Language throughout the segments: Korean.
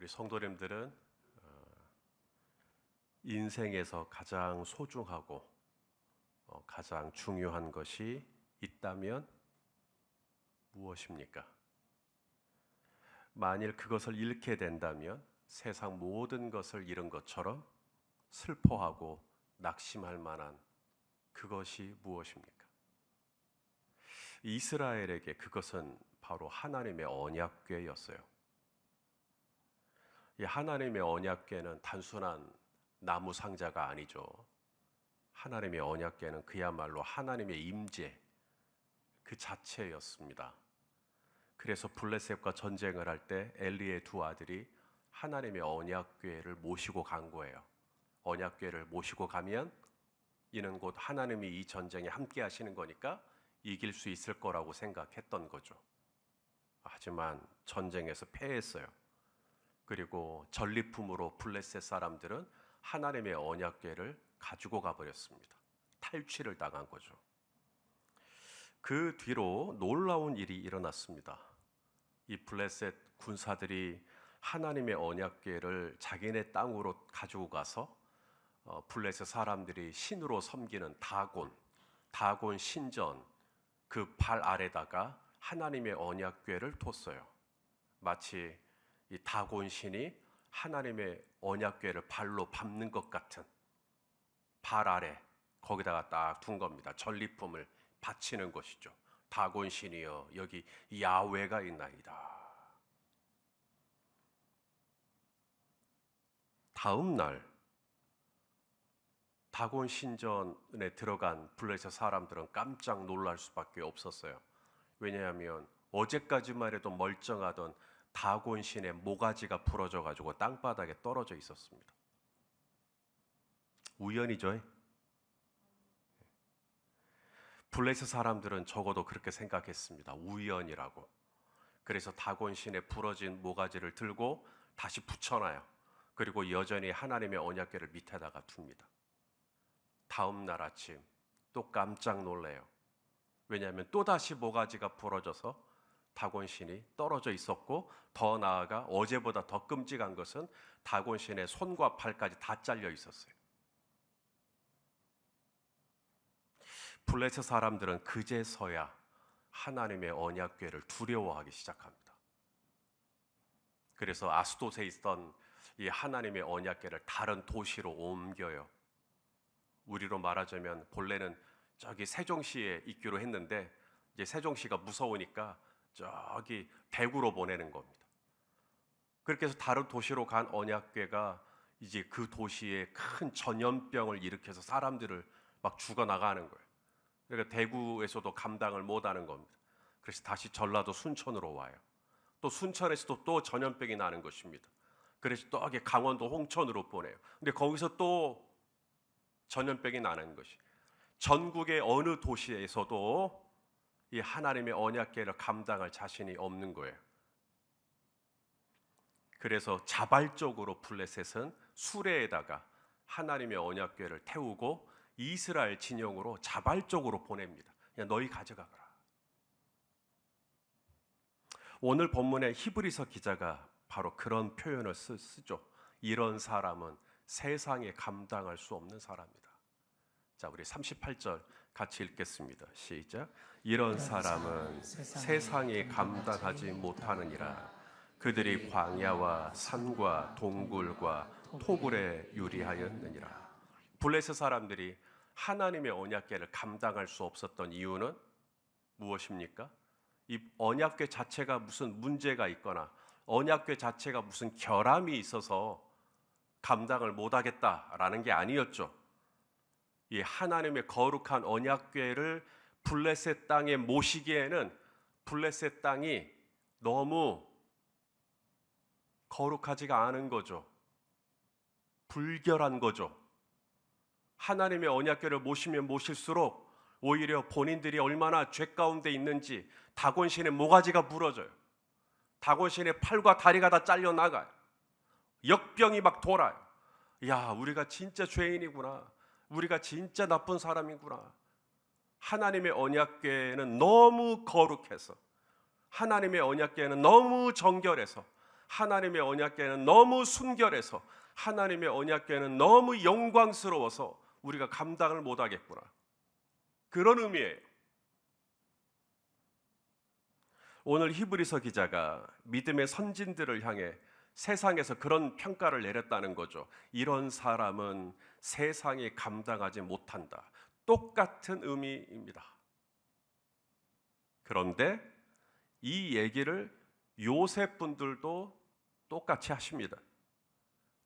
우리 성도님들은 인생에서 가장 소중하고 가장 중요한 것이 있다면 무엇입니까? 만일 그것을 잃게 된다면 세상 모든 것을 잃은 것처럼 슬퍼하고 낙심할 만한 그것이 무엇입니까? 이스라엘에게 그것은 바로 하나님의 언약궤였어요. 이 하나님의 언약궤는 단순한 나무 상자가 아니죠. 하나님의 언약궤는 그야말로 하나님의 임재 그 자체였습니다. 그래서 블레셋과 전쟁을 할 때 엘리의 두 아들이 하나님의 언약궤를 모시고 간 거예요. 언약궤를 모시고 가면 이는 곧 하나님이 이 전쟁에 함께 하시는 거니까 이길 수 있을 거라고 생각했던 거죠. 하지만 전쟁에서 패했어요. 그리고 전리품으로 블레셋 사람들은 하나님의 언약궤를 가지고 가버렸습니다. 탈취를 당한 거죠. 그 뒤로 놀라운 일이 일어났습니다. 이 블레셋 군사들이 하나님의 언약궤를 자기네 땅으로 가지고 가서 블레셋 사람들이 신으로 섬기는 다곤 신전 그 발 아래다가 하나님의 언약궤를 뒀어요. 마치 이 다곤 신이 하나님의 언약궤를 발로 밟는 것 같은 발 아래 거기다가 딱 둔 겁니다. 전리품을 바치는 것이죠. 다곤 신이여 여기 야훼가 있나이다. 다음 날 다곤 신전에 들어간 블레셋 사람들은 깜짝 놀랄 수밖에 없었어요. 왜냐하면 어제까지만 해도 멀쩡하던 다곤 신의 모가지가 부러져 가지고 땅바닥에 떨어져 있었습니다. 우연이죠. 블레셋 사람들은 적어도 그렇게 생각했습니다. 우연이라고. 그래서 다곤 신의 부러진 모가지를 들고 다시 붙여놔요. 그리고 여전히 하나님의 언약궤를 밑에다가 둡니다. 다음 날 아침 또 깜짝 놀래요. 왜냐하면 또다시 모가지가 부러져서 다곤 신이 떨어져 있었고, 더 나아가 어제보다 더 끔찍한 것은 다곤 신의 손과 발까지 다 잘려 있었어요. 블레셋 사람들은 그제서야 하나님의 언약궤를 두려워하기 시작합니다. 그래서 아스돗에 있던 이 하나님의 언약궤를 다른 도시로 옮겨요. 우리로 말하자면 본래는 저기 세종시에 있기로 했는데 이제 세종시가 무서우니까 저기 대구로 보내는 겁니다. 그렇게 해서 다른 도시로 간 언약궤가 이제 그 도시에 큰 전염병을 일으켜서 사람들을 막 죽어나가는 거예요. 그러니까 대구에서도 감당을 못하는 겁니다. 그래서 다시 전라도 순천으로 와요. 또 순천에서도 또 전염병이 나는 것입니다. 그래서 또 강원도 홍천으로 보내요. 근데 거기서 또 전염병이 나는 것이, 전국의 어느 도시에서도 이 하나님의 언약궤를 감당할 자신이 없는 거예요. 그래서 자발적으로 블레셋은 수레에다가 하나님의 언약궤를 태우고 이스라엘 진영으로 자발적으로 보냅니다. 그냥 너희 가져가거라. 오늘 본문의 히브리서 기자가 바로 그런 표현을 쓰죠. 이런 사람은 세상에 감당할 수 없는 사람이다. 자, 우리 38절 같이 읽겠습니다. 시작. 이런 사람은 세상에 감당하지 못하느니라. 그들이 광야와 산과 동굴과 토굴에 유리하였느니라. 블레셋 사람들이 하나님의 언약궤를 감당할 수 없었던 이유는 무엇입니까? 이 언약궤 자체가 무슨 문제가 있거나 언약궤 자체가 무슨 결함이 있어서 감당을 못하겠다라는 게 아니었죠. 이 하나님의 거룩한 언약궤를 블레셋 땅에 모시기에는 블레셋 땅이 너무 거룩하지가 않은 거죠. 불결한 거죠. 하나님의 언약궤를 모시면 모실수록 오히려 본인들이 얼마나 죄 가운데 있는지 다곤 신의 모가지가 부러져요. 다곤 신의 팔과 다리가 다 잘려 나가요. 역병이 막 돌아요. 야, 우리가 진짜 죄인이구나. 우리가 진짜 나쁜 사람이구나. 하나님의 언약궤는 너무 거룩해서, 하나님의 언약궤는 너무 정결해서, 하나님의 언약궤는 너무 순결해서, 하나님의 언약궤는 너무 영광스러워서 우리가 감당을 못하겠구나. 그런 의미예요. 오늘 히브리서 기자가 믿음의 선진들을 향해 세상에서 그런 평가를 내렸다는 거죠. 이런 사람은 세상이 감당하지 못한다. 똑같은 의미입니다. 그런데 이 얘기를 요셉 분들도 똑같이 하십니다.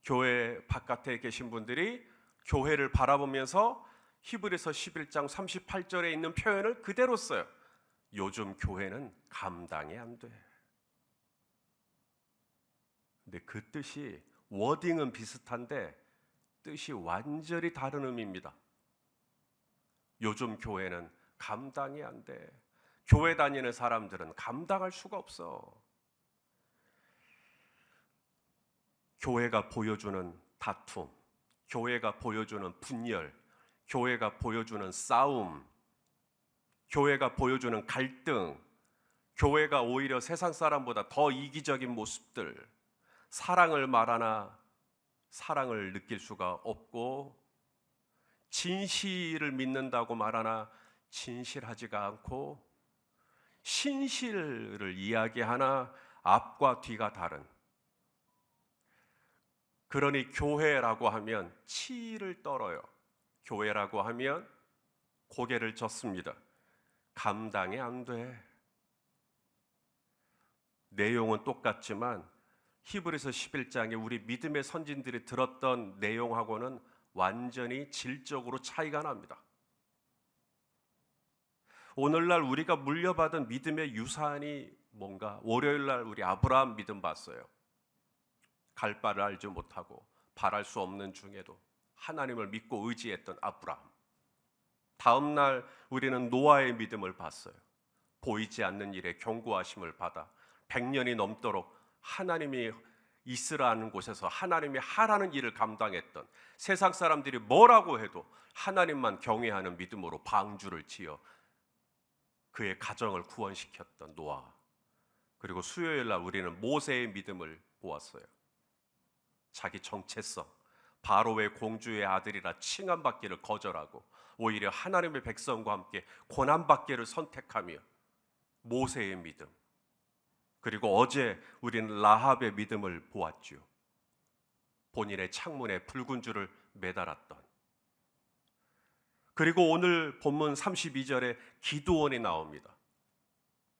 교회 바깥에 계신 분들이 교회를 바라보면서 히브리서 11장 38절에 있는 표현을 그대로 써요. 요즘 교회는 감당이 안 돼. 근데 그 뜻이, 워딩은 비슷한데 뜻이 완전히 다른 의미입니다. 요즘 교회는 감당이 안 돼. 교회 다니는 사람들은 감당할 수가 없어. 교회가 보여주는 다툼, 교회가 보여주는 분열, 교회가 보여주는 싸움, 교회가 보여주는 갈등, 교회가 오히려 세상 사람보다 더 이기적인 모습들, 사랑을 말하나 사랑을 느낄 수가 없고, 진실을 믿는다고 말하나 진실하지가 않고, 신실을 이야기하나 앞과 뒤가 다른, 그러니 교회라고 하면 치를 떨어요. 교회라고 하면 고개를 젓습니다. 감당이 안 돼. 내용은 똑같지만 히브리서 11장에 우리 믿음의 선진들이 들었던 내용하고는 완전히 질적으로 차이가 납니다. 오늘날 우리가 물려받은 믿음의 유산이 뭔가? 월요일날 우리 아브라함 믿음 봤어요. 갈 바를 알지 못하고 바랄 수 없는 중에도 하나님을 믿고 의지했던 아브라함. 다음 날 우리는 노아의 믿음을 봤어요. 보이지 않는 일에 경고하심을 받아 100년이 넘도록 하나님이 있으라는 곳에서 하나님이 하라는 일을 감당했던, 세상 사람들이 뭐라고 해도 하나님만 경외하는 믿음으로 방주를 지어 그의 가정을 구원시켰던 노아. 그리고 수요일 날 우리는 모세의 믿음을 보았어요. 자기 정체성, 바로의 공주의 아들이라 칭함받기를 거절하고 오히려 하나님의 백성과 함께 고난받기를 선택하며 모세의 믿음. 그리고 어제 우리는 라합의 믿음을 보았죠. 본인의 창문에 붉은 줄을 매달았던. 그리고 오늘 본문 32절에 기드온이 나옵니다.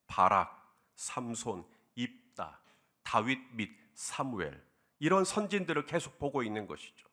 바락, 삼손, 입다, 다윗 및 사무엘, 이런 선진들을 계속 보고 있는 것이죠.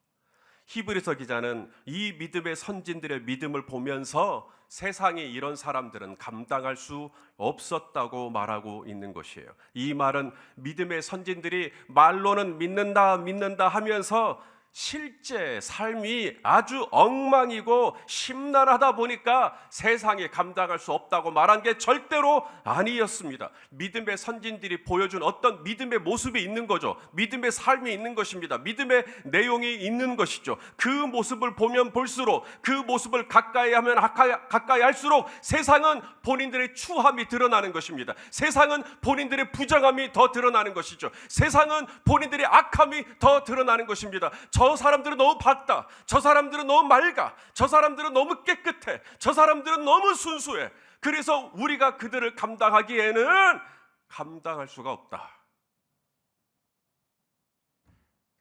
히브리서 기자는 이 믿음의 선진들의 믿음을 보면서 세상에 이런 사람들은 감당할 수 없었다고 말하고 있는 것이에요. 이 말은 믿음의 선진들이 말로는 믿는다 하면서 실제 삶이 아주 엉망이고 심란하다 보니까 세상에 감당할 수 없다고 말한 게 절대로 아니었습니다. 믿음의 선진들이 보여준 어떤 믿음의 모습이 있는 거죠. 믿음의 삶이 있는 것입니다. 믿음의 내용이 있는 것이죠. 그 모습을 보면 볼수록, 그 모습을 가까이 하면 가까이 할수록 세상은 본인들의 추함이 드러나는 것입니다. 세상은 본인들의 부정함이 더 드러나는 것이죠. 세상은 본인들의 악함이 더 드러나는 것입니다. 저 사람들은 너무 밝다, 저 사람들은 너무 맑아, 저 사람들은 너무 깨끗해, 저 사람들은 너무 순수해. 그래서 우리가 그들을 감당하기에는 감당할 수가 없다.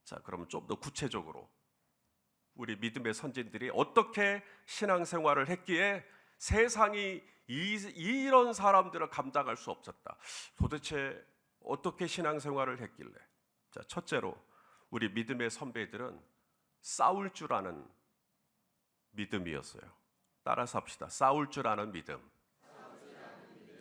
자, 그러면 좀 더 구체적으로 우리 믿음의 선진들이 어떻게 신앙생활을 했기에 세상이 이런 사람들을 감당할 수 없었다. 도대체 어떻게 신앙생활을 했길래? 자, 첫째로 우리 믿음의 선배들은 싸울 줄 아는 믿음이었어요. 따라서 합시다. 싸울 줄 아는 믿음.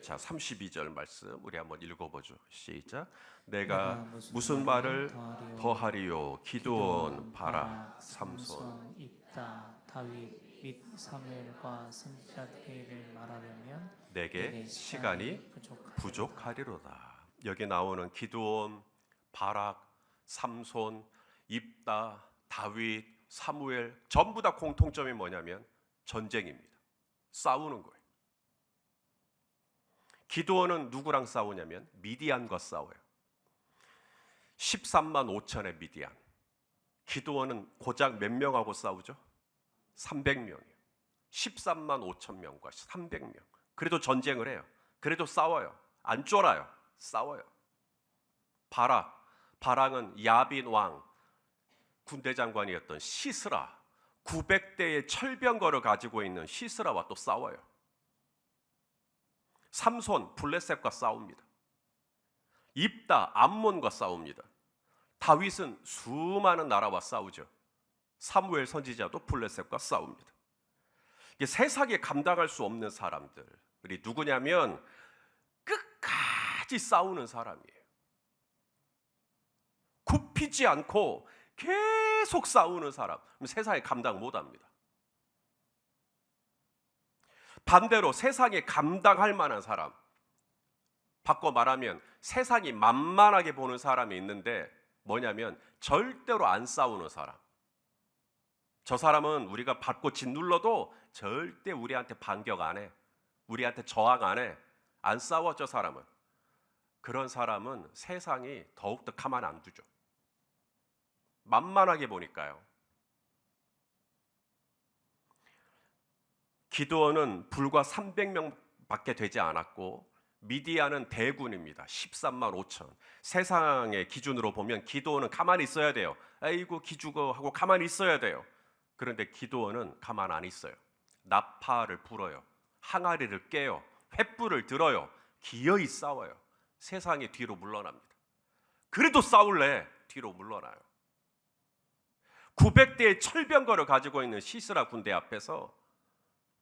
자, 32절 말씀 우리 한번 읽어보죠. 시작. 내가 무슨 말을 더하리요? 기드온, 바락, 삼손, 입다, 다윗 및 사무엘과 선지자들을 말하려면 내게 시간이 부족하리로다. 여기 나오는 기드온, 바락, 삼손, 입다, 다윗, 사무엘, 전부 다 공통점이 뭐냐면 전쟁입니다. 싸우는 거예요. 기드온은 누구랑 싸우냐면 미디안과 싸워요. 13만 5천의 미디안. 기드온은 고작 몇 명하고 싸우죠? 300명이요. 13만 5천 명과 300명. 그래도 전쟁을 해요. 그래도 싸워요. 안 쫄아요. 싸워요. 바락은 야빈 왕 군대 장관이었던 시스라, 900대의 철병거를 가지고 있는 시스라와 또 싸워요. 삼손 블레셋과 싸웁니다. 입다 암몬과 싸웁니다. 다윗은 수많은 나라와 싸우죠. 사무엘 선지자도 블레셋과 싸웁니다. 이게 세상에 감당할 수 없는 사람들이 누구냐면 끝까지 싸우는 사람이에요. 굽히지 않고 계속 싸우는 사람, 세상에 감당 못합니다. 반대로 세상에 감당할 만한 사람, 바꿔 말하면 세상이 만만하게 보는 사람이 있는데 뭐냐면 절대로 안 싸우는 사람. 저 사람은 우리가 받고 짓눌러도 절대 우리한테 반격 안 해. 우리한테 저항 안 해. 안 싸워. 저 사람은. 그런 사람은 세상이 더욱더 가만 안 두죠. 만만하게 보니까요. 기드온은 불과 300명밖에 되지 않았고 미디안은 대군입니다. 13만 5천. 세상의 기준으로 보면 기드온은 가만히 있어야 돼요. 아이고 기죽어 하고 가만히 있어야 돼요. 그런데 기드온은 가만 안 있어요. 나팔을 불어요. 항아리를 깨요. 횃불을 들어요. 기어이 싸워요. 세상이 뒤로 물러납니다. 그래도 싸울래 뒤로 물러나요. 900대의 철병거를 가지고 있는 시스라 군대 앞에서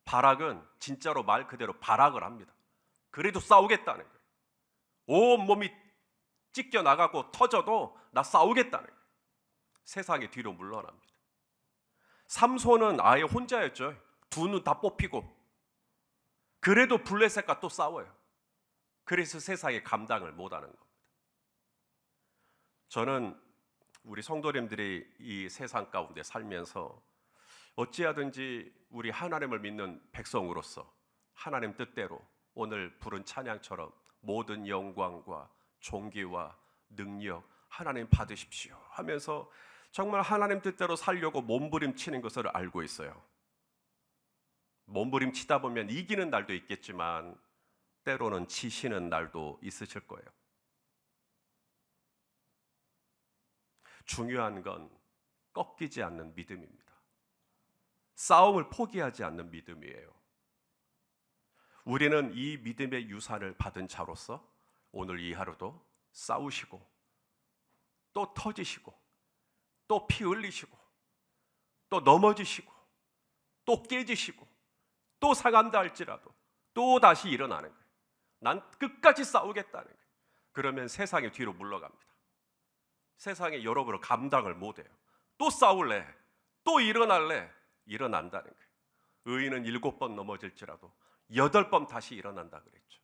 바락은 진짜로 말 그대로 발악을 합니다. 그래도 싸우겠다는 거예요. 온 몸이 찢겨 나가고 터져도 나 싸우겠다는 거예요. 세상이 뒤로 물러납니다. 삼손은 아예 혼자였죠. 두 눈 다 뽑히고. 그래도 블레셋과 또 싸워요. 그래서 세상에 감당을 못하는 겁니다. 저는 우리 성도님들이 이 세상 가운데 살면서 어찌하든지 우리 하나님을 믿는 백성으로서 하나님 뜻대로 오늘 부른 찬양처럼 모든 영광과 존귀와 능력 하나님 받으십시오 하면서 정말 하나님 뜻대로 살려고 몸부림치는 것을 알고 있어요. 몸부림치다 보면 이기는 날도 있겠지만 때로는 지시는 날도 있으실 거예요. 중요한 건 꺾이지 않는 믿음입니다. 싸움을 포기하지 않는 믿음이에요. 우리는 이 믿음의 유산을 받은 자로서 오늘 이 하루도 싸우시고 또 터지시고 또 피 흘리시고 또 넘어지시고 또 깨지시고 또 상한다 할지라도 또 다시 일어나는 거예요. 난 끝까지 싸우겠다는 거예요. 그러면 세상이 뒤로 물러갑니다. 세상에 여러분을 감당을 못해요. 또 싸울래, 또 일어날래, 일어난다는 거예요. 의인은 7번 넘어질지라도 8번 다시 일어난다 그랬죠.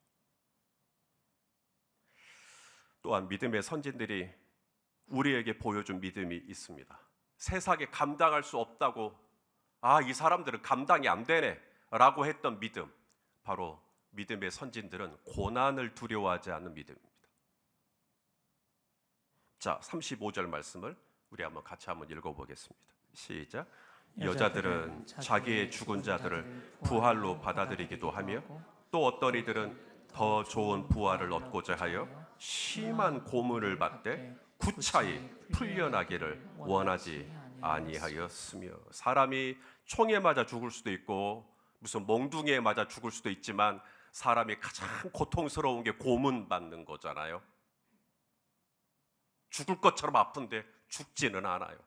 또한 믿음의 선진들이 우리에게 보여준 믿음이 있습니다. 세상에 감당할 수 없다고 이 사람들은 감당이 안 되네 라고 했던 믿음, 바로 믿음의 선진들은 고난을 두려워하지 않는 믿음입니다. 자, 35절 말씀을 우리 같이 한번 읽어보겠습니다. 시작. 여자들은 자기의 죽은 자들을 부활로 받아들이기도 하며 또 어떤 이들은 더 좋은 부활을 얻고자 하여 심한 고문을 받되 구차히 풀려나기를 원하지 아니하였으며. 사람이 총에 맞아 죽을 수도 있고 무슨 몽둥이에 맞아 죽을 수도 있지만 사람이 가장 고통스러운 게 고문 받는 거잖아요. 죽을 것처럼 아픈데 죽지는 않아요.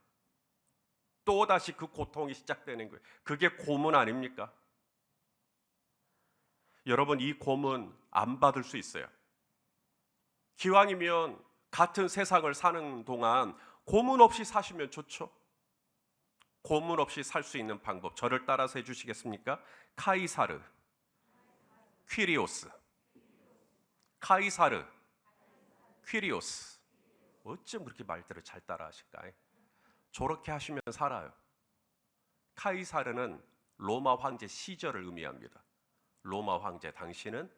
또다시 그 고통이 시작되는 거예요. 그게 고문 아닙니까? 여러분, 이 고문 안 받을 수 있어요. 기왕이면 같은 세상을 사는 동안 고문 없이 사시면 좋죠. 고문 없이 살 수 있는 방법, 저를 따라서 해주시겠습니까? 카이사르, 퀴리오스. 카이사르, 퀴리오스. 어쩜 그렇게 말들을 잘 따라하실까요? 저렇게 하시면 살아요. 카이사르는 로마 황제 시절을 의미합니다. 로마 황제, 당신은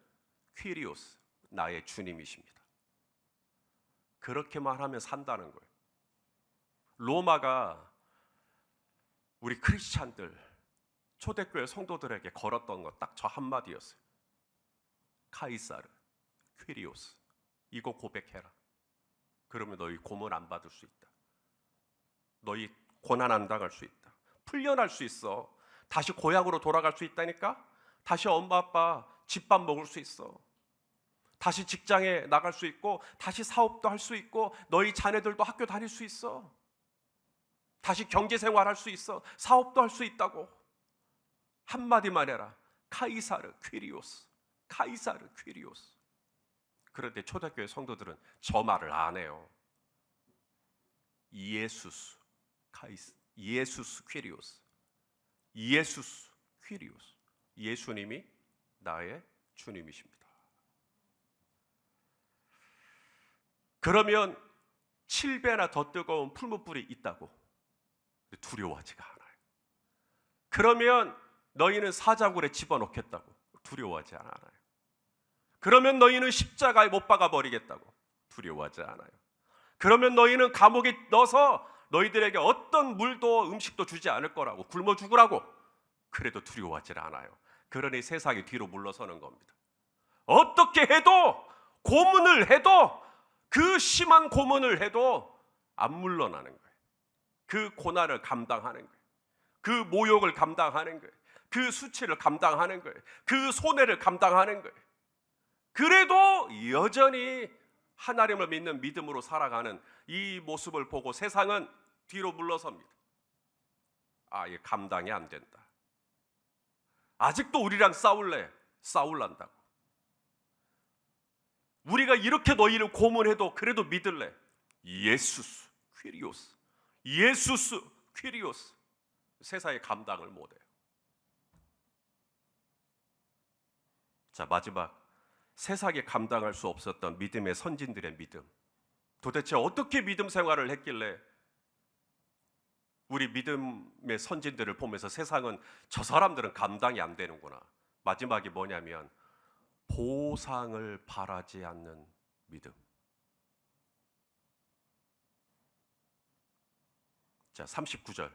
퀴리오스, 나의 주님이십니다. 그렇게만 하면 산다는 거예요. 로마가 우리 크리스찬들, 초대교회 성도들에게 걸었던 것 딱 저 한마디였어요. 카이사르, 퀴리오스. 이거 고백해라. 그러면 너희 고문 안 받을 수 있다. 너희 고난 안 당할 수 있다. 풀려날 수 있어. 다시 고향으로 돌아갈 수 있다니까. 다시 엄마 아빠 집밥 먹을 수 있어. 다시 직장에 나갈 수 있고, 다시 사업도 할 수 있고, 너희 자녀들도 학교 다닐 수 있어. 다시 경제생활 할 수 있어. 사업도 할 수 있다고. 한마디만 해라. 카이사르 퀴리오스. 카이사르 퀴리오스. 그런데 초대교회 성도들은 저 말을 안 해요. 예수스 카이스, 예수스 퀴리오스. 예수스 퀴리오스. 예수님이 나의 주님이십니다. 그러면 7배나 더 뜨거운 풀무불이 있다고 두려워하지가 않아요. 그러면 너희는 사자굴에 집어넣겠다고 두려워하지 않아요. 그러면 너희는 십자가에 못 박아 버리겠다고 두려워하지 않아요. 그러면 너희는 감옥에 넣어서 너희들에게 어떤 물도 음식도 주지 않을 거라고, 굶어 죽으라고, 그래도 두려워하지 않아요. 그러니 세상이 뒤로 물러서는 겁니다. 어떻게 해도, 고문을 해도, 그 심한 고문을 해도 안 물러나는 거예요. 그 고난을 감당하는 거예요. 그 모욕을 감당하는 거예요. 그 수치를 감당하는 거예요. 그 손해를 감당하는 거예요. 그래도 여전히 하나님을 믿는 믿음으로 살아가는 이 모습을 보고 세상은 뒤로 물러섭니다. 아, 이게 감당이 안 된다. 아직도 우리랑 싸울래? 싸울란다고. 우리가 이렇게 너희를 고문해도 그래도 믿을래? 예수스 퀴리오스. 예수스 퀴리오스. 세상에 감당을 못해요. 자, 마지막, 세상에 감당할 수 없었던 믿음의 선진들의 믿음. 도대체 어떻게 믿음 생활을 했길래 우리 믿음의 선진들을 보면서 세상은 저 사람들은 감당이 안 되는구나. 마지막이 뭐냐면 보상을 바라지 않는 믿음. 자, 39절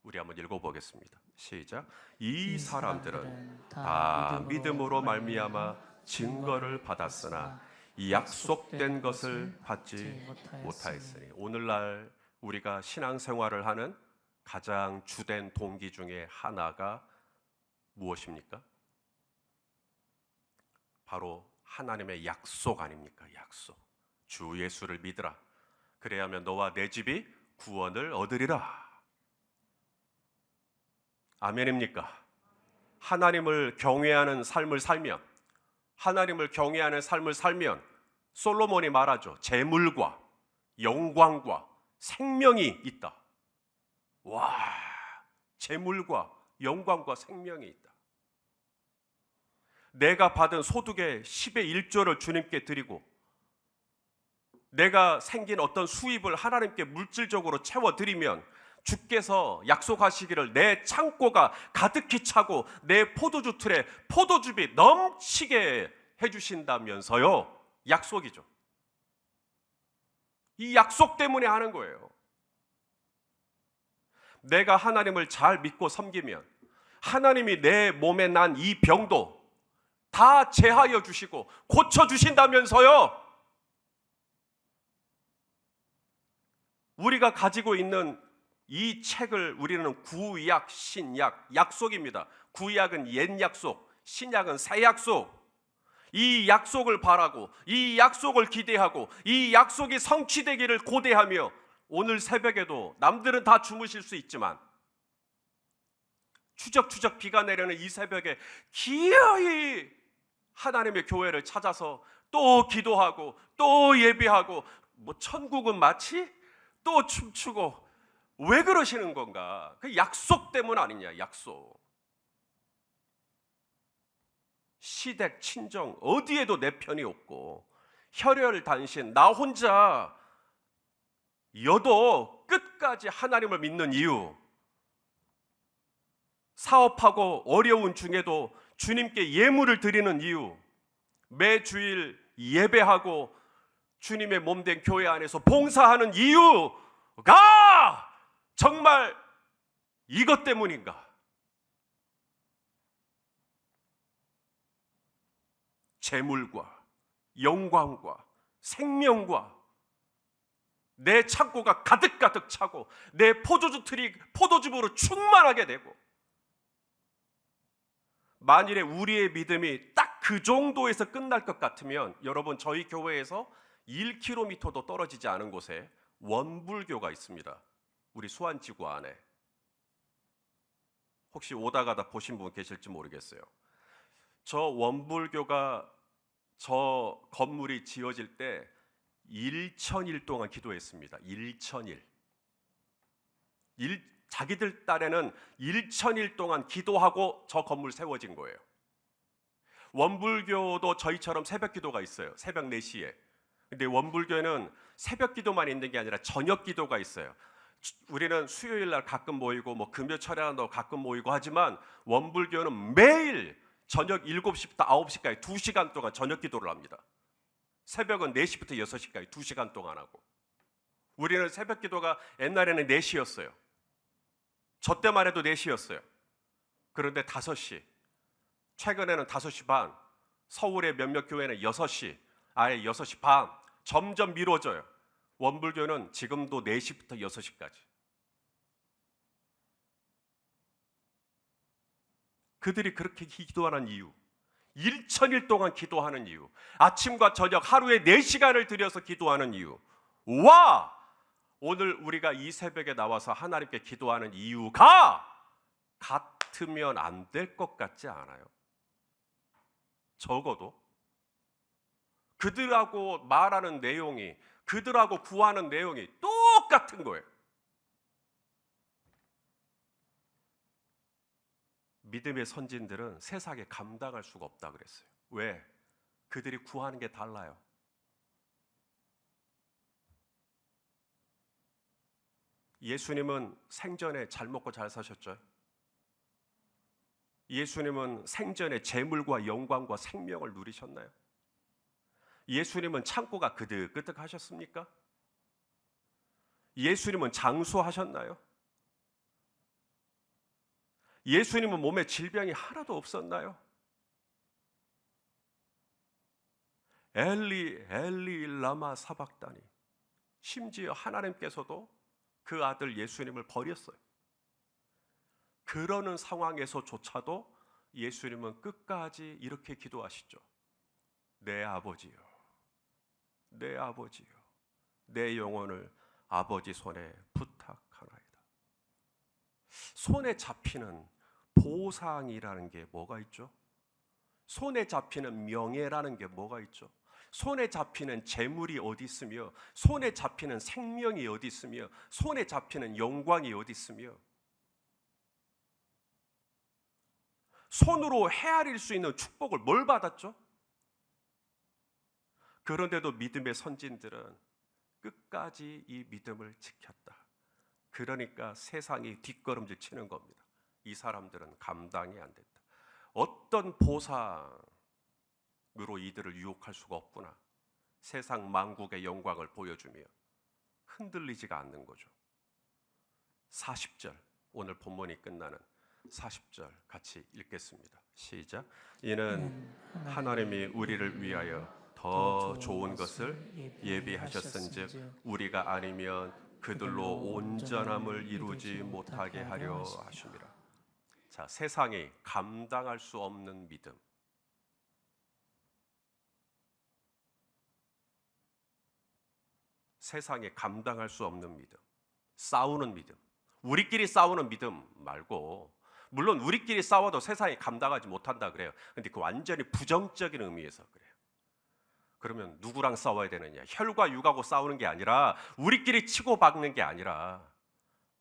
우리 한번 읽어보겠습니다. 시작. 이 사람들은 다 믿음으로 말미암아 증거를 받았으나 이 약속된 것을 받지 못하였으니. 오늘날 우리가 신앙생활을 하는 가장 주된 동기 중에 하나가 무엇입니까? 바로 하나님의 약속 아닙니까? 약속. 주 예수를 믿으라. 그래야면 너와 내 집이 구원을 얻으리라. 아멘입니까? 하나님을 경외하는 삶을 살면, 하나님을 경외하는 삶을 살면 솔로몬이 말하죠. 재물과 영광과 생명이 있다. 와, 재물과 영광과 생명이 있다. 내가 받은 소득의 10의 1조를 주님께 드리고, 내가 생긴 어떤 수입을 하나님께 물질적으로 채워드리면 주께서 약속하시기를 내 창고가 가득히 차고 내 포도주 틀에 포도즙이 넘치게 해주신다면서요. 약속이죠. 이 약속 때문에 하는 거예요. 내가 하나님을 잘 믿고 섬기면 하나님이 내 몸에 난 이 병도 다 제하여 주시고 고쳐주신다면서요. 우리가 가지고 있는 이 책을 우리는 구약, 신약, 약속입니다. 구약은 옛 약속, 신약은 새 약속. 이 약속을 바라고, 이 약속을 기대하고, 이 약속이 성취되기를 고대하며 오늘 새벽에도 남들은 다 주무실 수 있지만 추적추적 비가 내리는 이 새벽에 기어이 하나님의 교회를 찾아서 또 기도하고 또 예배하고, 뭐 천국은 마치 또 춤추고, 왜 그러시는 건가? 그 약속 때문 아니냐? 약속. 시댁 친정 어디에도 내 편이 없고 혈혈단신 나 혼자 여도 끝까지 하나님을 믿는 이유, 사업하고 어려운 중에도 주님께 예물을 드리는 이유, 매 주일 예배하고 주님의 몸된 교회 안에서 봉사하는 이유가 정말 이것 때문인가? 재물과 영광과 생명과 내 창고가 가득가득 차고 내 포도즙으로 충만하게 되고, 만일에 우리의 믿음이 딱 그 정도에서 끝날 것 같으면 여러분, 저희 교회에서 1km도 떨어지지 않은 곳에 원불교가 있습니다. 우리 수안지구 안에. 혹시 오다 가다 보신 분 계실지 모르겠어요. 저 원불교가 저 건물이 지어질 때 1000일 동안 기도했습니다. 1000일. 자기들 딴에는 1000일 동안 기도하고 저 건물 세워진 거예요. 원불교도 저희처럼 새벽 기도가 있어요. 새벽 4시에. 근데 원불교는 새벽 기도만 있는 게 아니라 저녁 기도가 있어요. 우리는 수요일 날 가끔 모이고 뭐 금요 철야도 가끔 모이고 하지만 원불교는 매일 저녁 7시부터 9시까지 2시간 동안 저녁 기도를 합니다. 새벽은 4시부터 6시까지 2시간 동안 하고, 우리는 새벽 기도가 옛날에는 4시였어요. 저 때만 해도 4시였어요. 그런데 5시, 최근에는 5시 반, 서울의 몇몇 교회는 6시, 아예 6시 반, 점점 미뤄져요. 원불교는 지금도 4시부터 6시까지. 그들이 그렇게 기도하는 이유, 1000일 동안 기도하는 이유, 아침과 저녁 하루에 4시간을 들여서 기도하는 이유, 와! 오늘 우리가 이 새벽에 나와서 하나님께 기도하는 이유가 같으면 안 될 것 같지 않아요? 적어도 그들하고 말하는 내용이, 그들하고 구하는 내용이 똑같은 거예요. 믿음의 선진들은 세상에 감당할 수가 없다 그랬어요. 왜? 그들이 구하는 게 달라요. 예수님은 생전에 잘 먹고 잘 사셨죠? 예수님은 생전에 재물과 영광과 생명을 누리셨나요? 예수님은 창고가 그득그득 하셨습니까? 예수님은 장수하셨나요? 예수님은 몸에 질병이 하나도 없었나요? 엘리 엘리 라마 사박다니. 심지어 하나님께서도 그 아들 예수님을 버렸어요. 그러는 상황에서조차도 예수님은 끝까지 이렇게 기도하시죠. 내 아버지요, 내 아버지요, 내 영혼을 아버지 손에 부탁하나이다. 손에 잡히는 보상이라는 게 뭐가 있죠? 손에 잡히는 명예라는 게 뭐가 있죠? 손에 잡히는 재물이 어디 있으며, 손에 잡히는 생명이 어디 있으며, 손에 잡히는 영광이 어디 있으며, 손으로 헤아릴 수 있는 축복을 뭘 받았죠? 그런데도 믿음의 선진들은 끝까지 이 믿음을 지켰다. 그러니까 세상이 뒷걸음질 치는 겁니다. 이 사람들은 감당이 안 된다. 어떤 보상으로 이들을 유혹할 수가 없구나. 세상 만국의 영광을 보여주며 흔들리지가 않는 거죠. 40절, 오늘 본문이 끝나는 40절 같이 읽겠습니다. 시작. 이는 하나님이 우리를 위하여 더 좋은 것을 예비하셨은즉 우리가 아니면 그들로 온전함을 이루지 못하게 하려 하심이라. 자, 세상이 감당할 수 없는 믿음, 세상에 감당할 수 없는 믿음, 싸우는 믿음, 우리끼리 싸우는 믿음 말고, 물론 우리끼리 싸워도 세상이 감당하지 못한다 그래요. 근데 그 완전히 부정적인 의미에서 그래요. 그러면 누구랑 싸워야 되느냐? 혈과 육하고 싸우는 게 아니라, 우리끼리 치고받는 게 아니라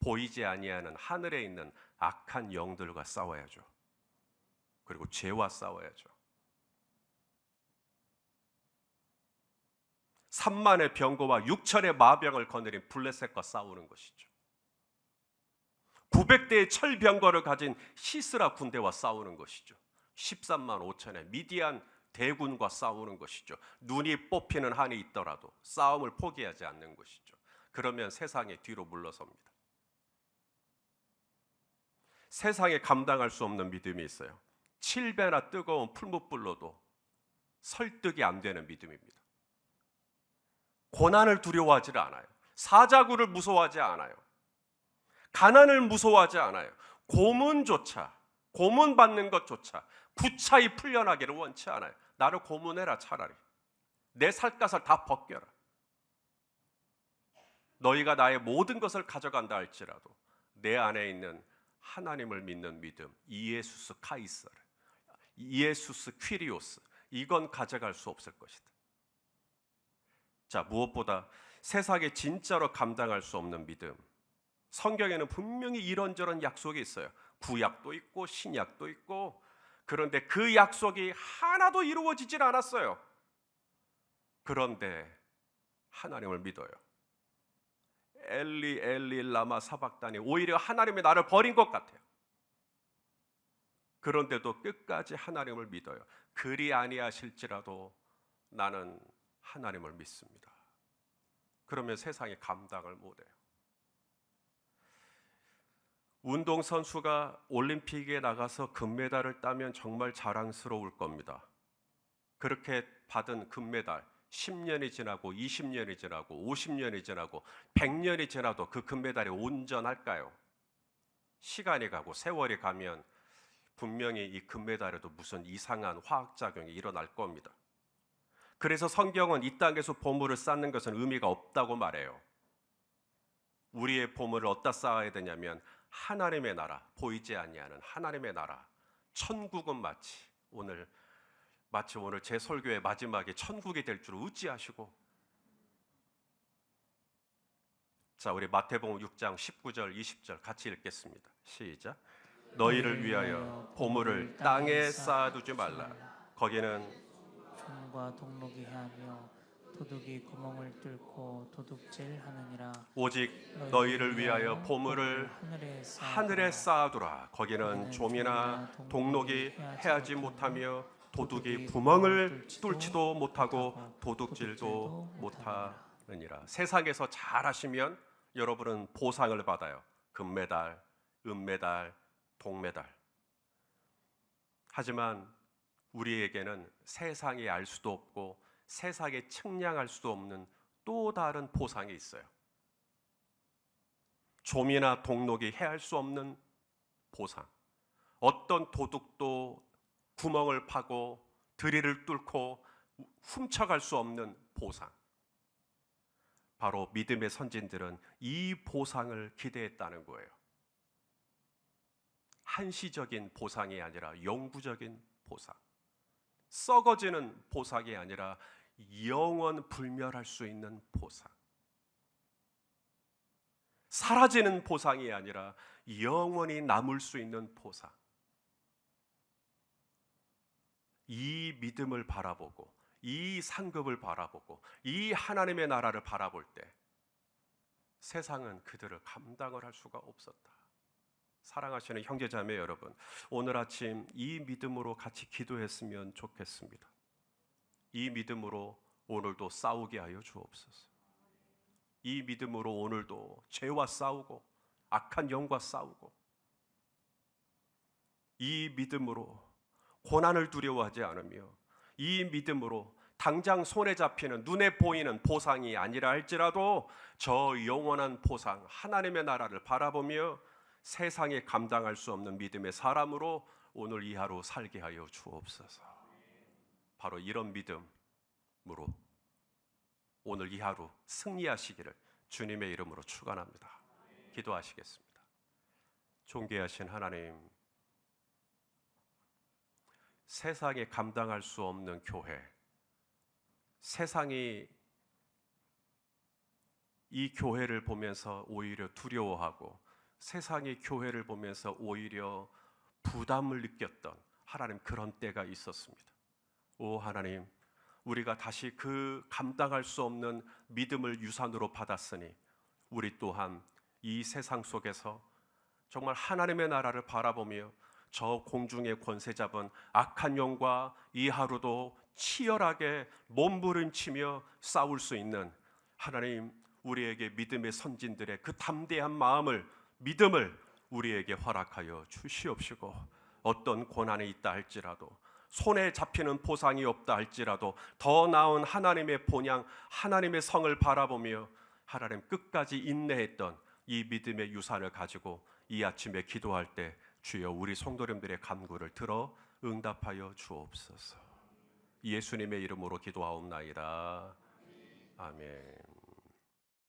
보이지 아니하는 하늘에 있는 악한 영들과 싸워야죠. 그리고 죄와 싸워야죠. 3만의 병거와 6천의 마병을 거느린 블레셋과 싸우는 것이죠. 900대의 철병거를 가진 시스라 군대와 싸우는 것이죠. 13만 5천의 미디안 대군과 싸우는 것이죠. 눈이 뽑히는 한이 있더라도 싸움을 포기하지 않는 것이죠. 그러면 세상의 뒤로 물러섭니다. 세상에 감당할 수 없는 믿음이 있어요. 7배나 뜨거운 풀무불로도 설득이 안 되는 믿음입니다. 고난을 두려워하지 않아요. 사자굴을 무서워하지 않아요. 가난을 무서워하지 않아요. 고문 받는 것조차 구차히 풀려나기를 원치 않아요. 나를 고문해라. 차라리 내 살갗을 다 벗겨라. 너희가 나의 모든 것을 가져간다 할지라도 내 안에 있는 하나님을 믿는 믿음, 이에수스 카이사르, 이에수스 퀴리오스, 이건 가져갈 수 없을 것이다. 자, 무엇보다 세상에 진짜로 감당할 수 없는 믿음, 성경에는 분명히 이런저런 약속이 있어요. 구약도 있고 신약도 있고. 그런데 그 약속이 하나도 이루어지질 않았어요. 그런데 하나님을 믿어요. 엘리 엘리 라마 사박다니, 오히려 하나님이 나를 버린 것 같아요. 그런데도 끝까지 하나님을 믿어요. 그리 아니하실지라도 나는 하나님을 믿습니다. 그러면 세상에 감당을 못해요. 운동선수가 올림픽에 나가서 금메달을 따면 정말 자랑스러울 겁니다. 그렇게 받은 금메달 10년이 지나고 20년이 지나고 50년이 지나고 100년이 지나도 그 금메달이 온전할까요? 시간이 가고 세월이 가면 분명히 이 금메달에도 무슨 이상한 화학작용이 일어날 겁니다. 그래서 성경은 이 땅에서 보물을 쌓는 것은 의미가 없다고 말해요. 우리의 보물을 어디다 쌓아야 되냐면 하나님의 나라, 보이지 아니하는 하나님의 나라, 천국은 마치 오늘 제 설교의 마지막에 천국이 될 줄 의지하시고. 자, 우리 마태복음 6장 19절 20절 같이 읽겠습니다. 시작. 너희를 위하여 보물을 땅에 쌓아두지 말라. 거기는 총과 동록이 하며 도둑이 구멍을 뚫고 도둑질하느니라. 오직 너희를 위하여 보물을 하늘에 쌓아두라. 거기는 좀이나 동록이 해하지 못하며 도둑이 구멍을 뚫지도 못하고 도둑질도 못하느니라. 세상에서 잘하시면 여러분은 보상을 받아요. 금메달, 은메달, 동메달. 하지만 우리에게는 세상이 알 수도 없고 세상에 측량할 수도 없는 또 다른 보상이 있어요. 좀이나 동록이 해할 수 없는 보상. 어떤 도둑도 구멍을 파고 드릴을 뚫고 훔쳐갈 수 없는 보상. 바로 믿음의 선진들은 이 보상을 기대했다는 거예요. 한시적인 보상이 아니라 영구적인 보상. 썩어지는 보상이 아니라 영원 불멸할 수 있는 보상. 사라지는 보상이 아니라 영원히 남을 수 있는 보상. 이 믿음을 바라보고 이 상급을 바라보고 이 하나님의 나라를 바라볼 때 세상은 그들을 감당을 할 수가 없었다. 사랑하시는 형제자매 여러분, 오늘 아침 이 믿음으로 같이 기도했으면 좋겠습니다. 이 믿음으로 오늘도 싸우게 하여 주옵소서. 이 믿음으로 오늘도 죄와 싸우고 악한 영과 싸우고, 이 믿음으로 고난을 두려워하지 않으며, 이 믿음으로 당장 손에 잡히는 눈에 보이는 보상이 아니라 할지라도 저 영원한 보상 하나님의 나라를 바라보며 세상에 감당할 수 없는 믿음의 사람으로 오늘 이 하루 살게 하여 주옵소서. 바로 이런 믿음으로 오늘 이 하루 승리하시기를 주님의 이름으로 축원합니다. 기도하시겠습니다. 존귀하신 하나님, 세상에 감당할 수 없는 교회, 세상이 이 교회를 보면서 오히려 두려워하고 세상이 교회를 보면서 오히려 부담을 느꼈던 하나님, 그런 때가 있었습니다. 오 하나님, 우리가 다시 그 감당할 수 없는 믿음을 유산으로 받았으니 우리 또한 이 세상 속에서 정말 하나님의 나라를 바라보며 저 공중의 권세 잡은 악한 영과 이 하루도 치열하게 몸부림치며 싸울 수 있는 하나님, 우리에게 믿음의 선진들의 그 담대한 마음을, 믿음을 우리에게 허락하여 주시옵시고, 어떤 고난이 있다 할지라도, 손에 잡히는 보상이 없다 할지라도 더 나은 하나님의 본향, 하나님의 성을 바라보며 하나님 끝까지 인내했던 이 믿음의 유산을 가지고 이 아침에 기도할 때 주여 우리 성도님들의 간구를 들어 응답하여 주옵소서. 예수님의 이름으로 기도하옵나이다. 아멘.